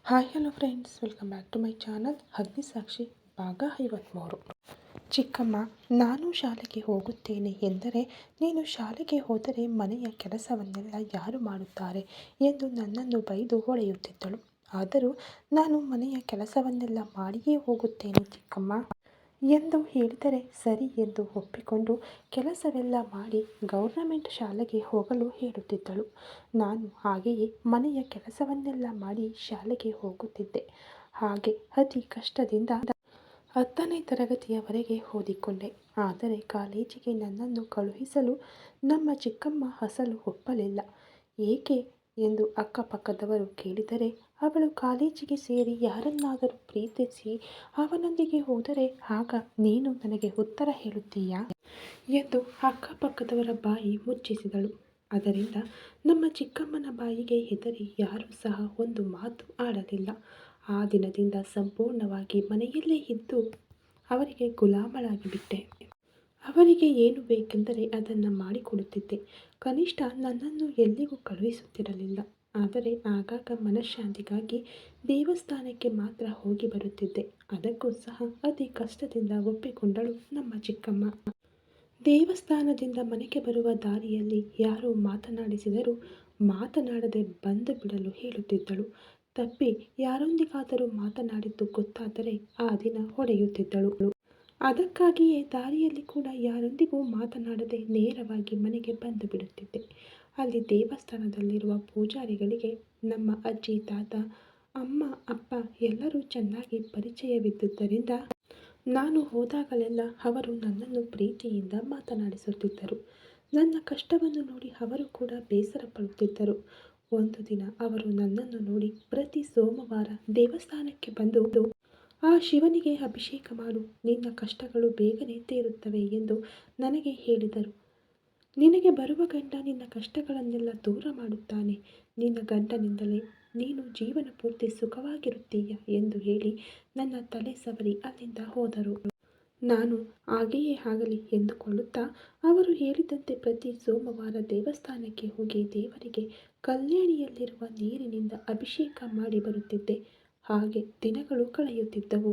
Hi hello friends, welcome back to my channel Agnisakshi ಭಾಗ 53. ಚಿಕ್ಕಮ್ಮ, ನಾನು ಶಾಲೆಗೆ ಹೋಗುತ್ತೇನೆ ಎಂದರೆ ನೀನು ಶಾಲೆಗೆ ಹೋದರೆ ಮನೆಯ ಕೆಲಸವನ್ನೆಲ್ಲ ಯಾರು ಮಾಡುತ್ತಾರೆ ಎಂದು ನನ್ನನ್ನು ಬೈದು ಹೊಳೆಯುತ್ತಿದ್ದಳು. ಆದರೂ ನಾನು ಮನೆಯ ಕೆಲಸವನ್ನೆಲ್ಲ ಮಾಡಿಯೇ ಹೋಗುತ್ತೇನೆ ಚಿಕ್ಕಮ್ಮ ಎಂದು ಹೇಳಿದರೆ ಸರಿ ಎಂದು ಒಪ್ಪಿಕೊಂಡು ಕೆಲಸವೆಲ್ಲ ಮಾಡಿ ಗೌರ್ನಮೆಂಟ್ ಶಾಲೆಗೆ ಹೋಗಲು ಹೇಳುತ್ತಿದ್ದಳು. ನಾನು ಹಾಗೆಯೇ ಮನೆಯ ಕೆಲಸವನ್ನೆಲ್ಲ ಮಾಡಿ ಶಾಲೆಗೆ ಹೋಗುತ್ತಿದ್ದೆ. ಹಾಗೆ ಅತಿ ಕಷ್ಟದಿಂದ 10ನೇ ತರಗತಿಯವರೆಗೆ ಓದಿಕೊಂಡೆ. ಆದರೆ ಕಾಲೇಜಿಗೆ ನನ್ನನ್ನು ಕಳುಹಿಸಲು ನಮ್ಮ ಚಿಕ್ಕಮ್ಮ ಅಸಲು ಒಪ್ಪಲಿಲ್ಲ. ಏಕೆ ಎಂದು ಅಕ್ಕಪಕ್ಕದವರು ಕೇಳಿದರೆ, ಅವಳು ಕಾಲೇಜಿಗೆ ಸೇರಿ ಯಾರನ್ನಾದರೂ ಪ್ರೀತಿಸಿ ಅವನೊಂದಿಗೆ ಹೋದರೆ ಆಗ ನೀನು ನನಗೆ ಉತ್ತರ ಹೇಳುತ್ತೀಯಾ ಎಂದು ಅಕ್ಕಪಕ್ಕದವರ ಬಾಯಿ ಮುಚ್ಚಿಸಿದಳು. ಅದರಿಂದ ನಮ್ಮ ಚಿಕ್ಕಮ್ಮನ ಬಾಯಿಗೆ ಹೆದರಿ ಯಾರೂ ಸಹ ಒಂದು ಮಾತು ಆಡಲಿಲ್ಲ. ಆ ದಿನದಿಂದ ಸಂಪೂರ್ಣವಾಗಿ ಮನೆಯಲ್ಲೇ ಇದ್ದು ಅವರಿಗೆ ಗುಲಾಮಳಾಗಿಬಿಟ್ಟೆ. ಅವರಿಗೆ ಏನು ಬೇಕೆಂದರೆ ಅದನ್ನು ಮಾಡಿಕೊಡುತ್ತಿದ್ದೆ. ಕನಿಷ್ಠ ನನ್ನನ್ನು ಎಲ್ಲಿಗೂ ಕಳುಹಿಸುತ್ತಿರಲಿಲ್ಲ. ಆದರೆ ಆಗಾಗ ಮನಃಶಾಂತಿಗಾಗಿ ದೇವಸ್ಥಾನಕ್ಕೆ ಮಾತ್ರ ಹೋಗಿ ಬರುತ್ತಿದ್ದೆ. ಅದಕ್ಕೂ ಸಹ ಅತಿ ಕಷ್ಟದಿಂದ ಒಪ್ಪಿಕೊಂಡಳು ನಮ್ಮ ಚಿಕ್ಕಮ್ಮ. ದೇವಸ್ಥಾನದಿಂದ ಮನೆಗೆ ಬರುವ ದಾರಿಯಲ್ಲಿ ಯಾರೋ ಮಾತನಾಡಿಸಿದರೂ ಮಾತನಾಡದೆ ಬಂದು ಬಿಡಲು ಹೇಳುತ್ತಿದ್ದಳು. ತಪ್ಪಿ ಯಾರೊಂದಿಗಾದರೂ ಮಾತನಾಡಿದ್ದು ಗೊತ್ತಾದರೆ ಆ ದಿನ ಹೊಡೆಯುತ್ತಿದ್ದಳು. ಅದಕ್ಕಾಗಿಯೇ ದಾರಿಯಲ್ಲಿ ಕೂಡ ಯಾರೊಂದಿಗೂ ಮಾತನಾಡದೆ ನೇರವಾಗಿ ಮನೆಗೆ ಬಂದು ಬಿಡುತ್ತಿದ್ದೆ. ಅಲ್ಲಿ ದೇವಸ್ಥಾನದಲ್ಲಿರುವ ಪೂಜಾರಿಗಳಿಗೆ ನಮ್ಮ ಅಜ್ಜಿ, ತಾತ, ಅಮ್ಮ, ಅಪ್ಪ ಎಲ್ಲರೂ ಚೆನ್ನಾಗಿ ಪರಿಚಯವಿದ್ದುದರಿಂದ ನಾನು ಹೋದಾಗಲೆಲ್ಲ ಅವರು ನನ್ನನ್ನು ಪ್ರೀತಿಯಿಂದ ಮಾತನಾಡಿಸುತ್ತಿದ್ದರು. ನನ್ನ ಕಷ್ಟವನ್ನು ನೋಡಿ ಅವರು ಕೂಡ ಬೇಸರ ಪಡುತ್ತಿದ್ದರು. ಒಂದು ದಿನ ಅವರು ನನ್ನನ್ನು ನೋಡಿ, ಪ್ರತಿ ಸೋಮವಾರ ದೇವಸ್ಥಾನಕ್ಕೆ ಬಂದು ಆ ಶಿವನಿಗೆ ಅಭಿಷೇಕ ಮಾಡು, ನಿನ್ನ ಕಷ್ಟಗಳು ಬೇಗನೆ ತೀರುತ್ತವೆ ಎಂದು ನನಗೆ ಹೇಳಿದರು. ನಿನಗೆ ಬರುವ ಗಂಡ ನಿನ್ನ ಕಷ್ಟಗಳನ್ನೆಲ್ಲ ದೂರ ಮಾಡುತ್ತಾನೆ. ನಿನ್ನ ಗಂಡನಿಂದಲೇ ನೀನು ಜೀವನ ಪೂರ್ತಿ ಸುಖವಾಗಿರುತ್ತೀಯ ಎಂದು ಹೇಳಿ ನನ್ನ ತಲೆ ಸವರಿ ಅಲ್ಲಿಂದ ಹೋದರು. ನಾನು ಹಾಗೆಯೇ ಆಗಲಿ ಎಂದುಕೊಳ್ಳುತ್ತಾ ಅವರು ಹೇಳಿದಂತೆ ಪ್ರತಿ ಸೋಮವಾರ ದೇವಸ್ಥಾನಕ್ಕೆ ಹೋಗಿ ದೇವರಿಗೆ ಕಲ್ಯಾಣಿಯಲ್ಲಿರುವ ನೀರಿನಿಂದ ಅಭಿಷೇಕ ಮಾಡಿ ಬರುತ್ತಿದ್ದೆ. ಹಾಗೆ ದಿನಗಳು ಕಳೆಯುತ್ತಿದ್ದವು.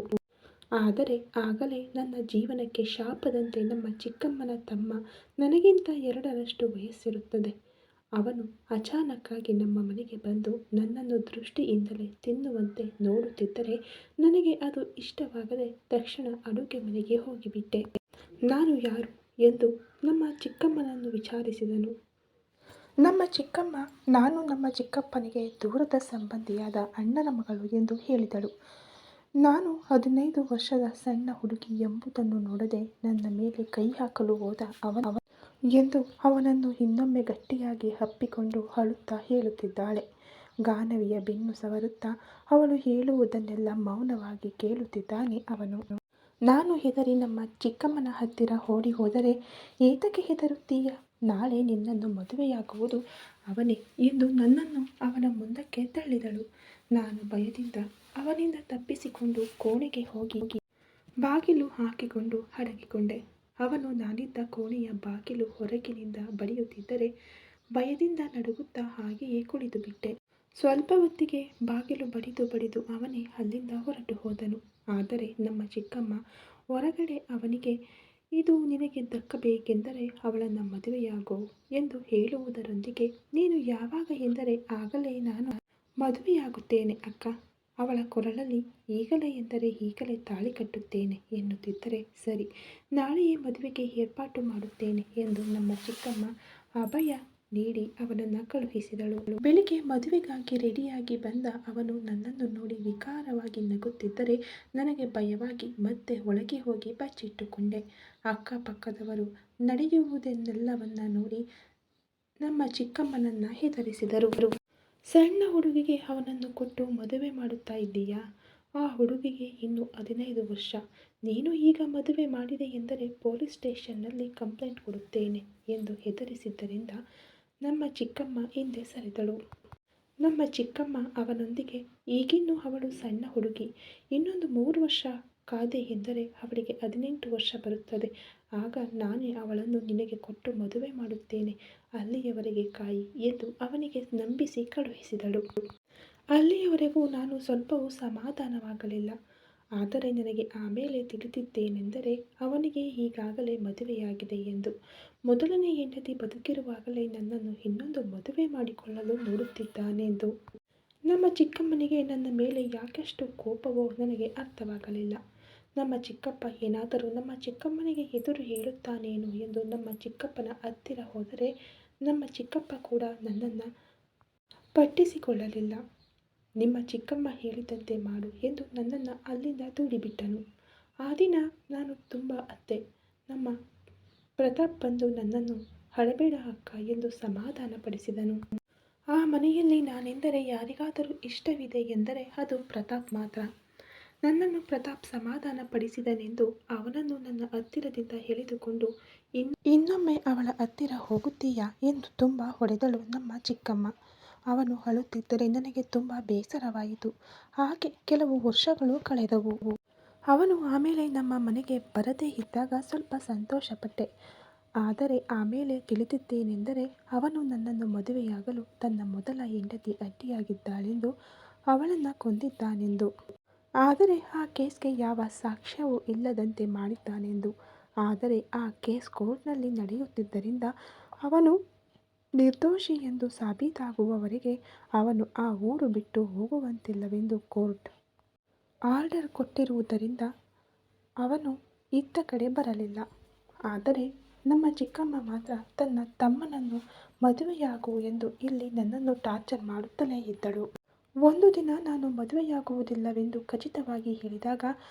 ಆದರೆ ಆಗಲೇ ನನ್ನ ಜೀವನಕ್ಕೆ ಶಾಪದಂತೆ ನಮ್ಮ ಚಿಕ್ಕಮ್ಮನ ತಮ್ಮ, ನನಗಿಂತ 2ರಷ್ಟು ವಯಸ್ಸಿರುತ್ತದೆ, ಅವನು ಅಚಾನಕ್ಕಾಗಿ ನಮ್ಮ ಮನೆಗೆ ಬಂದು ನನ್ನನ್ನು ದೃಷ್ಟಿಯಿಂದಲೇ ತಿನ್ನುವಂತೆ ನೋಡುತ್ತಿದ್ದರೆ ನನಗೆ ಅದು ಇಷ್ಟವಾಗದೆ ತಕ್ಷಣ ಅಡುಗೆ ಮನೆಗೆ ಹೋಗಿಬಿಟ್ಟೆ. ನಾನು ಯಾರು ಎಂದು ನಮ್ಮ ಚಿಕ್ಕಮ್ಮನನ್ನು ವಿಚಾರಿಸಿದನು. ನಮ್ಮ ಚಿಕ್ಕಮ್ಮ, ನಾನು ನಮ್ಮ ಚಿಕ್ಕಪ್ಪನಿಗೆ ದೂರದ ಸಂಬಂಧಿಯಾದ ಅಣ್ಣನ ಮಗಳು ಎಂದು ಹೇಳಿದಳು. ನಾನು 15 ವರ್ಷದ ಸಣ್ಣ ಹುಡುಗಿ ಎಂಬುದನ್ನು ನೋಡದೆ ನನ್ನ ಮೇಲೆ ಕೈ ಹಾಕಲು ಹೋದ ಅವನು ಎಂದು ಅವನನ್ನು ಇನ್ನೊಮ್ಮೆ ಗಟ್ಟಿಯಾಗಿ ಅಪ್ಪಿಕೊಂಡು ಅಳುತ್ತಾ ಹೇಳುತ್ತಿದ್ದಾಳೆ. ಗಾನವಿಯ ಬೆನ್ನು ಸವರುತ್ತಾ ಅವಳು ಹೇಳುವುದನ್ನೆಲ್ಲ ಮೌನವಾಗಿ ಕೇಳುತ್ತಿದ್ದಾನೆ ಅವನು. ನಾನು ಹೆದರಿ ನಮ್ಮ ಚಿಕ್ಕಮ್ಮನ ಹತ್ತಿರ ಓಡಿ ಹೋದರೆ, ಏತಕ್ಕೆ ಹೆದರುತ್ತೀಯ, ನಾಳೆ ನಿನ್ನನ್ನು ಮದುವೆಯಾಗುವುದು ಅವನೇ ಎಂದು ನನ್ನನ್ನು ಅವನ ಮುಂದಕ್ಕೆ ತಳ್ಳಿದಳು. ನಾನು ಭಯದಿಂದ ಅವನಿಂದ ತಪ್ಪಿಸಿಕೊಂಡು ಕೋಣೆಗೆ ಹೋಗಿ ಬಾಗಿಲು ಹಾಕಿಕೊಂಡು ಅಡಗಿಕೊಂಡೆ. ಅವನು ನಾನಿದ್ದ ಕೋಣೆಯ ಬಾಗಿಲು ಹೊರಗಿನಿಂದ ಬಡಿಯುತ್ತಿದ್ದರೆ ಭಯದಿಂದ ನಡುಗುತ್ತಾ ಹಾಗೆಯೇ ಕುಳಿತು ಬಿಟ್ಟೆ. ಸ್ವಲ್ಪ ಹೊತ್ತಿಗೆ ಬಾಗಿಲು ಬಡಿದು ಅವನೇ ಅಲ್ಲಿಂದ ಹೊರಟು ಹೋದನು. ಆದರೆ ನಮ್ಮ ಚಿಕ್ಕಮ್ಮ ಹೊರಗಡೆ ಅವನಿಗೆ, ಇದು ನಿನಗೆ ದಕ್ಕಬೇಕೆಂದರೆ ಅವಳನ್ನು ಮದುವೆಯಾಗು ಎಂದು ಹೇಳುವುದರೊಂದಿಗೆ, ನೀನು ಯಾವಾಗ ಎಂದರೆ ಆಗಲೇ ನಾನು ಮದುವೆಯಾಗುತ್ತೇನೆ ಅಕ್ಕ, ಅವಳ ಕೊರಳಲ್ಲಿ ಈಗಲೇ ಎಂದರೆ ಈಗಲೇ ತಾಳಿ ಕಟ್ಟುತ್ತೇನೆ ಎನ್ನುತ್ತಿದ್ದರೆ, ಸರಿ, ನಾಳೆಯೇ ಮದುವೆಗೆ ಏರ್ಪಾಟು ಮಾಡುತ್ತೇನೆ ಎಂದು ನಮ್ಮ ಚಿಕ್ಕಮ್ಮ ಅಭಯ ನೀಡಿ ಅವನನ್ನು ಕಳುಹಿಸಿದಳು. ಬೆಳಿಗ್ಗೆ ಮದುವೆಗಾಗಿ ರೆಡಿಯಾಗಿ ಬಂದ ಅವನು ನನ್ನನ್ನು ನೋಡಿ ವಿಕಾರವಾಗಿ ನಗುತ್ತಿದ್ದರೆ ನನಗೆ ಭಯವಾಗಿ ಮತ್ತೆ ಒಳಗೆ ಹೋಗಿ ಬಚ್ಚಿಟ್ಟುಕೊಂಡೆ. ಅಕ್ಕಪಕ್ಕದವರು ನಡೆಯುವುದನ್ನೆಲ್ಲವನ್ನ ನೋಡಿ ನಮ್ಮ ಚಿಕ್ಕಮ್ಮನನ್ನ ಹೆದರಿಸಿದರು. ಸಣ್ಣ ಹುಡುಗಿಗೆ ಅವನನ್ನು ಕೊಟ್ಟು ಮದುವೆ ಮಾಡುತ್ತಾ ಇದ್ದೀಯಾ? ಆ ಹುಡುಗಿಗೆ ಇನ್ನು 15 ವರ್ಷ. ನೀನು ಈಗ ಮದುವೆ ಮಾಡಿದೆ ಎಂದರೆ ಪೊಲೀಸ್ ಸ್ಟೇಷನ್ನಲ್ಲಿ ಕಂಪ್ಲೇಂಟ್ ಕೊಡುತ್ತೇನೆ ಎಂದು ಹೆದರಿಸಿದ್ದರಿಂದ ನಮ್ಮ ಚಿಕ್ಕಮ್ಮ ಹಿಂದೆ ಸರಿದಳು. ನಮ್ಮ ಚಿಕ್ಕಮ್ಮ ಅವನೊಂದಿಗೆ, ಈಗಿನ್ನೂ ಅವಳು ಸಣ್ಣ ಹುಡುಗಿ, ಇನ್ನೊಂದು 3 ವರ್ಷ ಕಾದೆ ಎಂದರೆ ಅವಳಿಗೆ 18 ವರ್ಷ ಬರುತ್ತದೆ. ಆಗ ನಾನೇ ಅವಳನ್ನು ನಿನಗೆ ಕೊಟ್ಟು ಮದುವೆ ಮಾಡುತ್ತೇನೆ, ಅಲ್ಲಿಯವರೆಗೆ ಕಾಯಿ ಎಂದು ಅವನಿಗೆ ನಂಬಿಸಿ ಕಳುಹಿಸಿದಳು. ಅಲ್ಲಿಯವರೆಗೂ ನಾನು ಸ್ವಲ್ಪವೂ ಸಮಾಧಾನವಾಗಲಿಲ್ಲ. ಆದರೆ ನನಗೆ ಆಮೇಲೆ ತಿಳಿದಿದ್ದೇನೆಂದರೆ ಅವನಿಗೆ ಈಗಾಗಲೇ ಮದುವೆಯಾಗಿದೆ ಎಂದು. ಮೊದಲನೇ ಹೆಂಡತಿ ಬದುಕಿರುವಾಗಲೇ ನನ್ನನ್ನು ಇನ್ನೊಂದು ಮದುವೆ ಮಾಡಿಕೊಳ್ಳಲು ನೋಡುತ್ತಿದ್ದಾನೆಂದು. ನಮ್ಮ ಚಿಕ್ಕಮ್ಮನಿಗೆ ನನ್ನ ಮೇಲೆ ಯಾಕಷ್ಟು ಕೋಪವೋ ನನಗೆ ಅರ್ಥವಾಗಲಿಲ್ಲ. ನಮ್ಮ ಚಿಕ್ಕಪ್ಪ ಏನಾದರೂ ನಮ್ಮ ಚಿಕ್ಕಮ್ಮನಿಗೆ ಎದುರು ಹೇಳುತ್ತಾನೇನೋ ಎಂದು ನಮ್ಮ ಚಿಕ್ಕಪ್ಪನ ಹತ್ತಿರ ಹೋದರೆ ನಮ್ಮ ಚಿಕ್ಕಪ್ಪ ಕೂಡ ನನ್ನನ್ನು ಪಟ್ಟಿಸಿಕೊಳ್ಳಲಿಲ್ಲ. ನಿಮ್ಮ ಚಿಕ್ಕಮ್ಮ ಹೇಳಿದಂತೆ ಮಾಡು ಎಂದು ನನ್ನನ್ನು ಅಲ್ಲಿಂದ ದೂಡಿಬಿಟ್ಟನು. ಆ ದಿನ ನಾನು ತುಂಬ ಅತ್ತೆ. ನಮ್ಮ ಪ್ರತಾಪ್ ಬಂದು ನನ್ನನ್ನು ಅಳಬೇಡ ಅಕ್ಕ ಎಂದು ಸಮಾಧಾನಪಡಿಸಿದನು. ಆ ಮನೆಯಲ್ಲಿ ನಾನೆಂದರೆ ಯಾರಿಗಾದರೂ ಇಷ್ಟವಿದೆ ಎಂದರೆ ಅದು ಪ್ರತಾಪ್ ಮಾತ್ರ. ನನ್ನನ್ನು ಪ್ರತಾಪ್ ಸಮಾಧಾನಪಡಿಸಿದನೆಂದು ಅವನನ್ನು ನನ್ನ ಹತ್ತಿರದಿಂದ ಎಳೆದುಕೊಂಡು ಇನ್ನೊಮ್ಮೆ ಅವಳ ಹತ್ತಿರ ಹೋಗುತ್ತೀಯಾ ಎಂದು ತುಂಬ ಹೊಡೆದಳು ನಮ್ಮ ಚಿಕ್ಕಮ್ಮ. ಅವನು ಅಳುತ್ತಿದ್ದರೆ ನನಗೆ ತುಂಬ ಬೇಸರವಾಯಿತು. ಹಾಗೆ ಕೆಲವು ವರ್ಷಗಳು ಕಳೆದವು. ಅವನು ಆಮೇಲೆ ನಮ್ಮ ಮನೆಗೆ ಬರದೇ ಇದ್ದಾಗ ಸ್ವಲ್ಪ ಸಂತೋಷಪಟ್ಟೆ. ಆದರೆ ಆಮೇಲೆ ತಿಳಿದಿದ್ದೇನೆಂದರೆ ಅವನು ನನ್ನನ್ನು ಮದುವೆಯಾಗಲು ತನ್ನ ಮೊದಲ ಹೆಂಡತಿ ಅಡ್ಡಿಯಾಗಿದ್ದಾಳೆಂದು ಅವಳನ್ನು ಕೊಂದಿದ್ದಾನೆಂದು. ಆದರೆ ಆ ಕೇಸ್ಗೆ ಯಾವ ಸಾಕ್ಷ್ಯವೂ ಇಲ್ಲದಂತೆ ಮಾಡಿದ್ದಾನೆಂದು. ಆದರೆ ಆ ಕೇಸ್ ಕೋರ್ಟ್ನಲ್ಲಿ ನಡೆಯುತ್ತಿದ್ದರಿಂದ ಅವನು ನಿರ್ದೋಷಿ ಎಂದು ಸಾಬೀತಾಗುವವರೆಗೆ ಅವನು ಆ ಊರು ಬಿಟ್ಟು ಹೋಗುವಂತಿಲ್ಲವೆಂದು ಕೋರ್ಟ್ ಆರ್ಡರ್ ಕೊಟ್ಟಿರುವುದರಿಂದ ಅವನು ಇತ್ತ ಕಡೆ ಬರಲಿಲ್ಲ. ಆದರೆ ನಮ್ಮ ಚಿಕ್ಕಮ್ಮ ಮಾತ್ರ ತನ್ನ ತಮ್ಮನನ್ನು ಮದುವೆಯಾಗು ಎಂದು ಇಲ್ಲಿ ನನ್ನನ್ನು ಟಾರ್ಚರ್ ಮಾಡುತ್ತಲೇ ಇದ್ದಳು. ಒಂದು ದಿನ ನಾನು ಮದುವೆಯಾಗುವುದಿಲ್ಲವೆಂದು ಖಚಿತವಾಗಿ ಹೇಳಿದಾಗ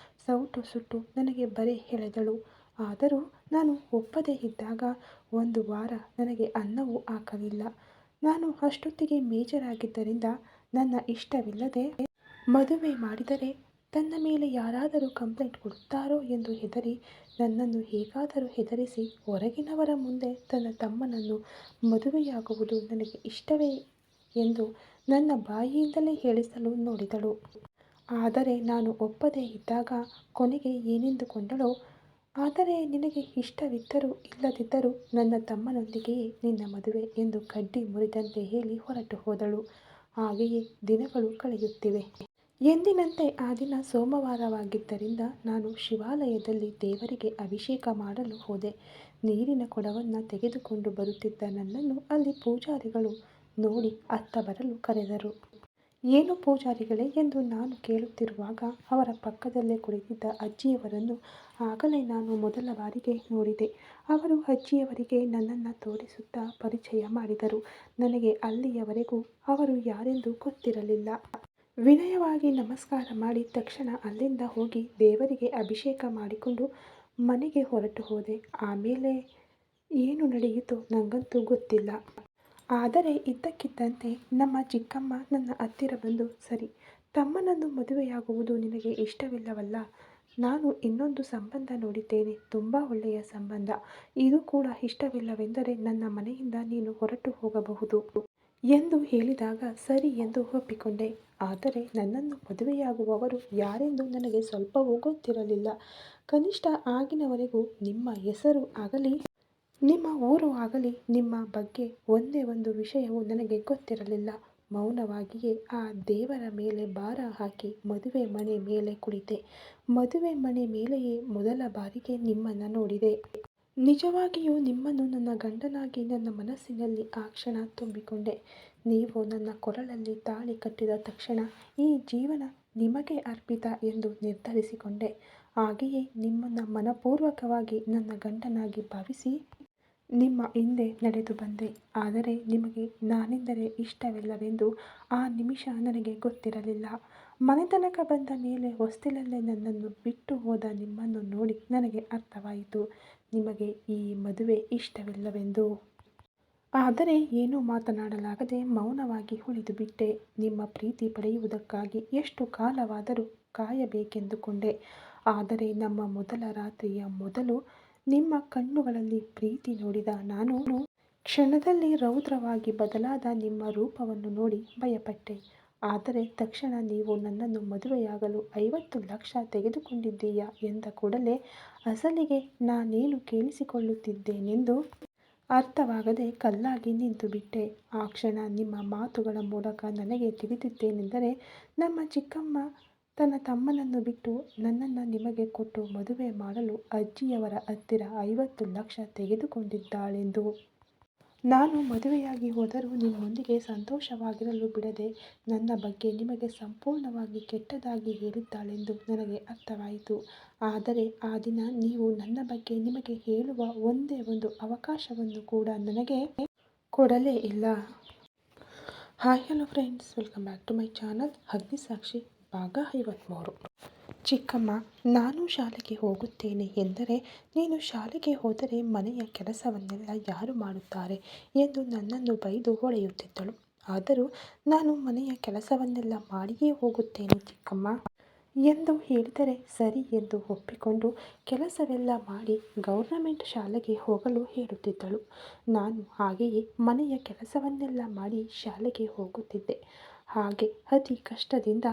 ಸೌಟು ಸುಟ್ಟು ನನಗೆ ಬರೆ ಎಳೆದಳು. ಆದರೂ ನಾನು ಒಪ್ಪದೇ ಇದ್ದಾಗ ಒಂದು ವಾರ ನನಗೆ ಅನ್ನವೂ ಹಾಕಲಿಲ್ಲ. ನಾನು ಅಷ್ಟೊತ್ತಿಗೆ ಮೇಜರಾಗಿದ್ದರಿಂದ ನನ್ನ ಇಷ್ಟವಿಲ್ಲದೆ ಮದುವೆ ಮಾಡಿದರೆ ತನ್ನ ಮೇಲೆ ಯಾರಾದರೂ ಕಂಪ್ಲೇಂಟ್ ಕೊಡುತ್ತಾರೋ ಎಂದು ಹೆದರಿ ನನ್ನನ್ನು ಹೇಗಾದರೂ ಹೆದರಿಸಿ ಹೊರಗಿನವರ ಮುಂದೆ ತನ್ನ ತಮ್ಮನನ್ನು ಮದುವೆಯಾಗುವುದು ನನಗೆ ಇಷ್ಟವೇ ಎಂದು ನನ್ನ ಬಾಯಿಯಿಂದಲೇ ಹೇಳಿಸಲು ನೋಡಿದಳು. ಆದರೆ ನಾನು ಒಪ್ಪದೇ ಇದ್ದಾಗ ಕೊನೆಗೆ ಏನೆಂದುಕೊಂಡಳೋ, ಆದರೆ ನಿನಗೆ ಇಷ್ಟವಿದ್ದರೂ ಇಲ್ಲದಿದ್ದರೂ ನನ್ನ ತಮ್ಮನೊಂದಿಗೆಯೇ ನಿನ್ನ ಮದುವೆ ಎಂದು ಕಡ್ಡಿ ಮುರಿದಂತೆ ಹೇಳಿ ಹೊರಟು ಹೋದಳು. ಹಾಗೆಯೇ ದಿನಗಳು ಕಳೆಯುತ್ತಿವೆ. ಎಂದಿನಂತೆ ಆ ದಿನ ಸೋಮವಾರವಾಗಿದ್ದರಿಂದ ನಾನು ಶಿವಾಲಯದಲ್ಲಿ ದೇವರಿಗೆ ಅಭಿಷೇಕ ಮಾಡಲು ಹೋದೆ. ನೀರಿನ ಕೊಡವನ್ನು ತೆಗೆದುಕೊಂಡು ಬರುತ್ತಿದ್ದ ನನ್ನನ್ನು ಅಲ್ಲಿ ಪೂಜಾರಿಗಳು ನೋಡಿ ಅತ್ತ ಬರಲು ಕರೆದರು. ಏನು ಪೂಜಾರಿಗಳೇ ಎಂದು ನಾನು ಕೇಳುತ್ತಿರುವಾಗ ಅವರ ಪಕ್ಕದಲ್ಲೇ ಕುಳಿತಿದ್ದ ಅಜ್ಜಿಯವರನ್ನು ಆಗಲೇ ನಾನು ಮೊದಲ ಬಾರಿಗೆ ನೋಡಿದೆ. ಅವರು ಅಜ್ಜಿಯವರಿಗೆ ನನ್ನನ್ನು ತೋರಿಸುತ್ತಾ ಪರಿಚಯ ಮಾಡಿದರು. ನನಗೆ ಅಲ್ಲಿಯವರೆಗೂ ಅವರು ಯಾರೆಂದು ಗೊತ್ತಿರಲಿಲ್ಲ. ವಿನಯವಾಗಿ ನಮಸ್ಕಾರ ಮಾಡಿ ತಕ್ಷಣ ಅಲ್ಲಿಂದ ಹೋಗಿ ದೇವರಿಗೆ ಅಭಿಷೇಕ ಮಾಡಿಕೊಂಡು ಮನೆಗೆ ಹೊರಟು ಹೋದೆ. ಆಮೇಲೆ ಏನು ನಡೆಯಿತೋ ನನಗಂತೂ ಗೊತ್ತಿಲ್ಲ. ಆದರೆ ಇದ್ದಕ್ಕಿದ್ದಂತೆ ನಮ್ಮ ಚಿಕ್ಕಮ್ಮ ನನ್ನ ಹತ್ತಿರ ಬಂದು, ಸರಿ, ತಮ್ಮನನ್ನು ಮದುವೆಯಾಗುವುದು ನಿನಗೆ ಇಷ್ಟವಿಲ್ಲವಲ್ಲ, ನಾನು ಇನ್ನೊಂದು ಸಂಬಂಧ ನೋಡಿದ್ದೇನೆ, ತುಂಬ ಒಳ್ಳೆಯ ಸಂಬಂಧ. ಇದು ಕೂಡ ಇಷ್ಟವಿಲ್ಲವೆಂದರೆ ನನ್ನ ಮನೆಯಿಂದ ನೀನು ಹೊರಟು ಹೋಗಬಹುದು ಎಂದು ಹೇಳಿದಾಗ ಸರಿ ಎಂದು ಒಪ್ಪಿಕೊಂಡೆ. ಆದರೆ ನನ್ನನ್ನು ಮದುವೆಯಾಗುವವರು ಯಾರೆಂದು ನನಗೆ ಸ್ವಲ್ಪವೂ ಗೊತ್ತಿರಲಿಲ್ಲ. ಕನಿಷ್ಠ ಆಗಿನವರೆಗೂ ನಿಮ್ಮ ಹೆಸರು ಆಗಲಿ ನಿಮ್ಮ ಊರು ಆಗಲಿ ನಿಮ್ಮ ಬಗ್ಗೆ ಒಂದೇ ಒಂದು ವಿಷಯವೂ ನನಗೆ ಗೊತ್ತಿರಲಿಲ್ಲ. ಮೌನವಾಗಿಯೇ ಆ ದೇವರ ಮೇಲೆ ಭಾರ ಹಾಕಿ ಮದುವೆ ಮಣೆ ಮೇಲೆ ಕುಳಿತೆ. ಮದುವೆ ಮಣೆ ಮೇಲೆಯೇ ಮೊದಲ ಬಾರಿಗೆ ನಿಮ್ಮನ್ನು ನೋಡಿದೆ. ನಿಜವಾಗಿಯೂ ನಿಮ್ಮನ್ನು ನನ್ನ ಗಂಡನಾಗಿ ನನ್ನ ಮನಸ್ಸಿನಲ್ಲಿ ಆ ಕ್ಷಣ ತುಂಬಿಕೊಂಡೆ. ನೀವು ನನ್ನ ಕೊರಳಲ್ಲಿ ತಾಳಿ ಕಟ್ಟಿದ ತಕ್ಷಣ ಈ ಜೀವನ ನಿಮಗೆ ಅರ್ಪಿತ ಎಂದು ನಿರ್ಧರಿಸಿಕೊಂಡೆ. ಹಾಗೆಯೇ ನಿಮ್ಮನ್ನು ಮನಪೂರ್ವಕವಾಗಿ ನನ್ನ ಗಂಡನಾಗಿ ಭಾವಿಸಿ ನಿಮ್ಮ ಹಿಂದೆ ನಡೆದು ಬಂದೆ. ಆದರೆ ನಿಮಗೆ ನಾನೆಂದರೆ ಇಷ್ಟವಿಲ್ಲವೆಂದು ಆ ನಿಮಿಷ ನನಗೆ ಗೊತ್ತಿರಲಿಲ್ಲ. ಮನೆತನಕ ಬಂದ ಮೇಲೆ ಹೊಸ್ತಿಲಲ್ಲೇ ನನ್ನನ್ನು ಬಿಟ್ಟು ಹೋದ ನಿಮ್ಮನ್ನು ನೋಡಿ ನನಗೆ ಅರ್ಥವಾಯಿತು, ನಿಮಗೆ ಈ ಮದುವೆ ಇಷ್ಟವಿಲ್ಲವೆಂದು. ಆದರೆ ಏನೂ ಮಾತನಾಡಲಾಗದೆ ಮೌನವಾಗಿ ಉಳಿದು ಬಿಟ್ಟೆ. ನಿಮ್ಮ ಪ್ರೀತಿ ಪಡೆಯುವುದಕ್ಕಾಗಿ ಎಷ್ಟು ಕಾಲವಾದರೂ ಕಾಯಬೇಕೆಂದುಕೊಂಡೆ. ಆದರೆ ನಮ್ಮ ಮೊದಲ ರಾತ್ರಿಯ ಮೊದಲು ನಿಮ್ಮ ಕಣ್ಣುಗಳಲ್ಲಿ ಪ್ರೀತಿ ನೋಡಿದ ನಾನು ಕ್ಷಣದಲ್ಲಿ ರೌದ್ರವಾಗಿ ಬದಲಾದ ನಿಮ್ಮ ರೂಪವನ್ನು ನೋಡಿ ಭಯಪಟ್ಟೆ. ಆದರೆ ತಕ್ಷಣ ನೀವು ನನ್ನನ್ನು ಮದುವೆಯಾಗಲು 50 ಲಕ್ಷ ತೆಗೆದುಕೊಂಡಿದ್ದೀಯಾ ಎಂದ ಕೂಡಲೇ ಅಸಲಿಗೆ ನಾನೇನು ಕೇಳಿಸಿಕೊಳ್ಳುತ್ತಿದ್ದೇನೆಂದು ಅರ್ಥವಾಗದೆ ಕಲ್ಲಾಗಿ ನಿಂತು ಬಿಟ್ಟೆ. ಆ ಕ್ಷಣ ನಿಮ್ಮ ಮಾತುಗಳ ಮೂಲಕ ನನಗೆ ತಿಳಿದಿದ್ದೇನೆಂದರೆ, ನಮ್ಮ ಚಿಕ್ಕಮ್ಮ ತನ್ನ ತಮ್ಮನನ್ನು ಬಿಟ್ಟು ನನ್ನನ್ನು ನಿಮಗೆ ಕೊಟ್ಟು ಮದುವೆ ಮಾಡಲು ಅಜ್ಜಿಯವರ ಹತ್ತಿರ 50 ಲಕ್ಷ ತೆಗೆದುಕೊಂಡಿದ್ದಾಳೆಂದು. ನಾನು ಮದುವೆಯಾಗಿ ಹೋದರೂ ನಿಮ್ಮೊಂದಿಗೆ ಸಂತೋಷವಾಗಿರಲು ಬಿಡದೆ ನನ್ನ ಬಗ್ಗೆ ನಿಮಗೆ ಸಂಪೂರ್ಣವಾಗಿ ಕೆಟ್ಟದಾಗಿ ಹೇಳಿದ್ದಾಳೆಂದು ನನಗೆ ಅರ್ಥವಾಯಿತು. ಆದರೆ ಆ ದಿನ ನೀವು ನನ್ನ ಬಗ್ಗೆ ನಿಮಗೆ ಹೇಳುವ ಒಂದೇ ಒಂದು ಅವಕಾಶವನ್ನು ಕೂಡ ನನಗೆ ಕೊಡಲೇ ಇಲ್ಲ. Hi hello friends, welcome back to my channel Agnisakshi ಭಾಗ 53. ಚಿಕ್ಕಮ್ಮ, ನಾನು ಶಾಲೆಗೆ ಹೋಗುತ್ತೇನೆ ಎಂದರೆ ನೀನು ಶಾಲೆಗೆ ಹೋದರೆ ಮನೆಯ ಕೆಲಸವನ್ನೆಲ್ಲ ಯಾರು ಮಾಡುತ್ತಾರೆ ಎಂದು ನನ್ನನ್ನು ಬೈದು ಹೊಳೆಯುತ್ತಿದ್ದಳು. ಆದರೂ ನಾನು ಮನೆಯ ಕೆಲಸವನ್ನೆಲ್ಲ ಮಾಡಿಯೇ ಹೋಗುತ್ತೇನೆ ಚಿಕ್ಕಮ್ಮ ಎಂದು ಹೇಳಿದರೆ ಸರಿ ಎಂದು ಒಪ್ಪಿಕೊಂಡು ಕೆಲಸವೆಲ್ಲ ಮಾಡಿ ಗೌರ್ನಮೆಂಟ್ ಶಾಲೆಗೆ ಹೋಗಲು ಹೇಳುತ್ತಿದ್ದಳು. ನಾನು ಹಾಗೆಯೇ ಮನೆಯ ಕೆಲಸವನ್ನೆಲ್ಲ ಮಾಡಿ ಶಾಲೆಗೆ ಹೋಗುತ್ತಿದ್ದೆ. ಹಾಗೆ ಅತಿ ಕಷ್ಟದಿಂದ